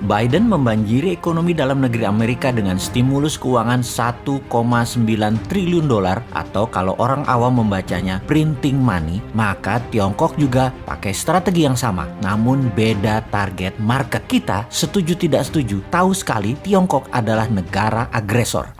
Biden membanjiri ekonomi dalam negeri Amerika dengan stimulus keuangan 1,9 triliun dolar atau kalau orang awam membacanya printing money, maka Tiongkok juga pakai strategi yang sama, namun beda target market. Kita setuju tidak setuju, tahu sekali Tiongkok adalah negara agresor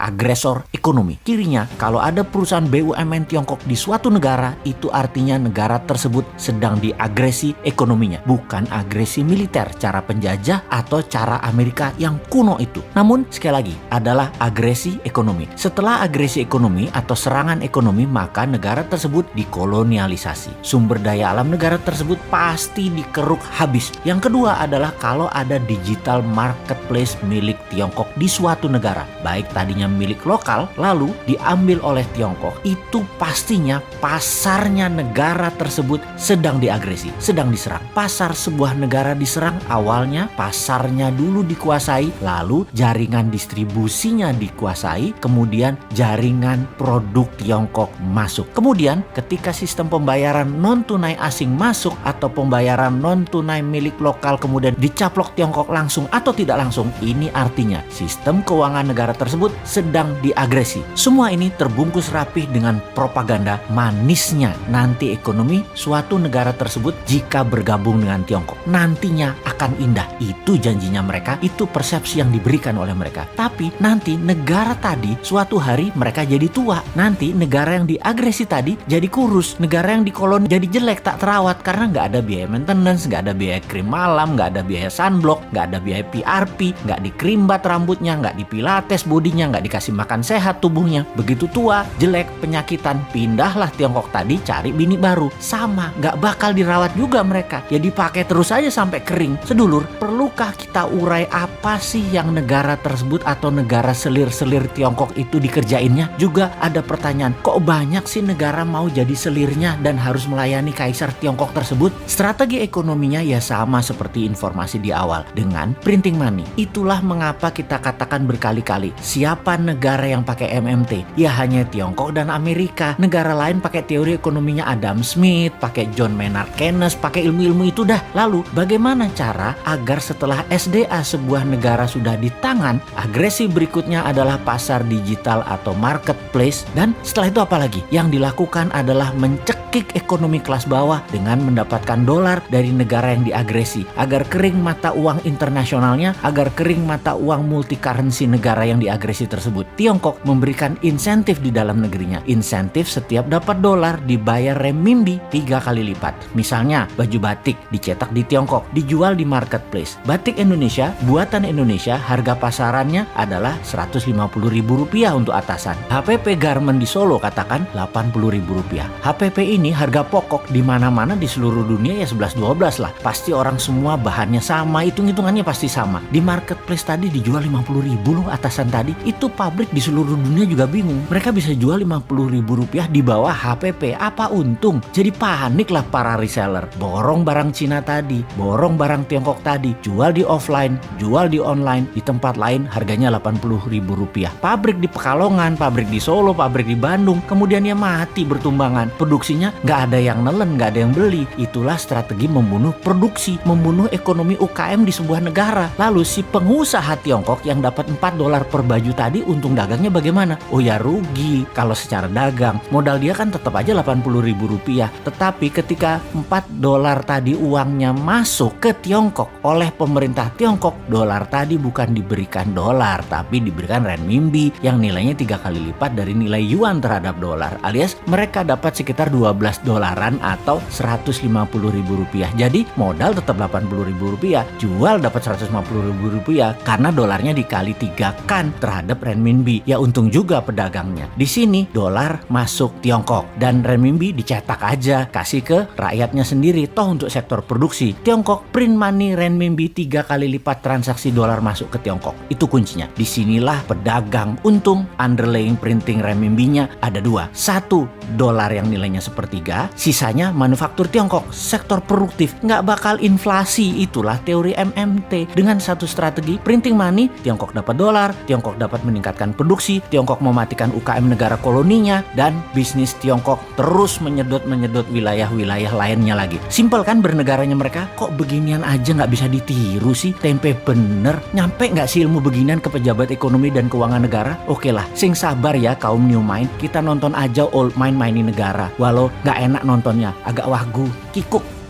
ekonomi. Kirinya, kalau ada perusahaan BUMN Tiongkok di suatu negara, itu artinya negara tersebut sedang diagresi ekonominya, bukan agresi militer, cara penjajah atau cara Amerika yang kuno itu. Namun sekali lagi adalah agresi ekonomi. Setelah agresi ekonomi atau serangan ekonomi, maka negara tersebut dikolonialisasi. Sumber daya alam negara tersebut pasti dikeruk habis. Yang kedua adalah kalau ada digital marketplace milik Tiongkok di suatu negara, baik tadinya milik lokal lalu diambil oleh Tiongkok, itu pastinya pasarnya negara tersebut sedang diagresi, sedang diserang. Pasar sebuah negara diserang, awalnya pasarnya dulu dikuasai, lalu jaringan distribusinya dikuasai, kemudian jaringan produk Tiongkok masuk. Kemudian ketika sistem pembayaran non-tunai asing masuk atau pembayaran non-tunai milik lokal kemudian dicaplok Tiongkok langsung atau tidak langsung, ini artinya sistem keuangan negara tersebut sedang diagresi. Semua ini terbungkus rapih dengan propaganda manisnya nanti ekonomi suatu negara tersebut jika bergabung dengan Tiongkok nantinya akan indah. Itu janjinya mereka, itu persepsi yang diberikan oleh mereka. Tapi nanti negara tadi suatu hari mereka jadi tua. Nanti negara yang diagresi tadi jadi kurus. Negara yang dikoloni jadi jelek, tak terawat karena nggak ada biaya maintenance, nggak ada biaya krim malam, nggak ada biaya sunblock, nggak ada biaya PRP, nggak dikrimbat rambutnya, nggak dipilates bodinya, nggak dikasih makan sehat tubuhnya. Begitu tua, jelek, penyakitan, pindahlah Tiongkok tadi cari bini baru. Sama, nggak bakal dirawat juga mereka. Ya dipakai terus aja sampai kering. Sedulur, perlukah kita urai apa sih yang negara tersebut atau negara selir-selir Tiongkok itu dikerjainnya? Juga ada pertanyaan, kok banyak sih negara mau jadi selirnya dan harus melayani kaisar Tiongkok tersebut? Strategi ekonominya ya sama seperti informasi di awal, dengan printing money. Itulah mengapa kita katakan berkali-kali, siapa negara yang pakai MMT? Ya hanya Tiongkok dan Amerika. Negara lain pakai teori ekonominya Adam Smith, pakai John Maynard Keynes, pakai ilmu-ilmu itu dah. Lalu bagaimana cara agar setelah SDA sebuah negara sudah di tangan, agresi berikutnya adalah pasar digital atau marketplace, dan setelah itu apa lagi? Yang dilakukan adalah mencekik ekonomi kelas bawah dengan mendapatkan dolar dari negara yang diagresi agar kering mata uang internasionalnya, agar kering mata uang multi currency negara yang diagresi tersebut. Tiongkok memberikan insentif di dalam negerinya. Insentif setiap dapat dolar dibayar renminbi 3 kali lipat. Misalnya baju batik dicetak di Tiongkok, dijual di marketplace. Batik Indonesia, buatan Indonesia, harga pasarannya adalah Rp150.000 untuk atasan. HPP Garment di Solo katakan Rp80.000. HPP ini harga pokok di mana-mana di seluruh dunia ya 11-12 lah. Pasti orang semua bahannya sama, hitung-hitungannya pasti sama. Di marketplace tadi dijual Rp50.000 loh atasan tadi. Itu pabrik di seluruh dunia juga bingung. Mereka bisa jual Rp50.000 di bawah HPP. Apa untung? Jadi panik lah para reseller. Borong barang Cina tadi, borong barang Tiongkok tadi, jual di offline, jual di online, di tempat lain harganya Rp80.000. Pabrik di Pekalongan, pabrik di Solo, pabrik di Bandung, kemudian ya mati bertumbangan. Produksinya nggak ada yang nelen, nggak ada yang beli. Itulah strategi membunuh produksi, membunuh ekonomi UKM di sebuah negara. Lalu si pengusaha Tiongkok yang dapat $4 per baju tadi, untung dagangnya bagaimana? Oh ya rugi kalau secara dagang. Modal dia kan tetap aja Rp80.000. Tetapi ketika $4 tadi uangnya masuk ke Tiongkok oleh pemerintah Tiongkok, dolar tadi bukan diberikan dolar, tapi diberikan renminbi yang nilainya 3 kali lipat dari nilai yuan terhadap dolar, alias mereka dapat sekitar $12 atau Rp150.000. Jadi modal tetap Rp80.000, jual dapat Rp150.000 karena dolarnya dikali 3 kan terhadap renminbi. Ya untung juga pedagangnya. Di sini dolar masuk Tiongkok dan renminbi dicetak aja, kasih ke rakyatnya sendiri. Toh untuk sektor produksi, Tiongkok print money renminbi 3 kali lipat transaksi dolar masuk ke Tiongkok. Itu kuncinya. Disinilah pedagang untung. Underlying printing renminbinya ada dua. Satu, dolar yang nilainya seperti ketiga, sisanya manufaktur Tiongkok, sektor produktif, nggak bakal inflasi. Itulah teori MMT. Dengan satu strategi printing money, Tiongkok dapat dolar, Tiongkok dapat meningkatkan produksi, Tiongkok mematikan UKM negara koloninya, dan bisnis Tiongkok terus menyedot wilayah-wilayah lainnya lagi. Simpel kan bernegaranya mereka? Kok beginian aja nggak bisa ditiru sih? Tempe bener. Nyampe nggak sih ilmu beginian ke pejabat ekonomi dan keuangan negara? Oke lah, sing sabar ya kaum new mind, kita nonton aja old mind mainin negara. Walau nggak enak nontonnya, agak wagu, kikuk.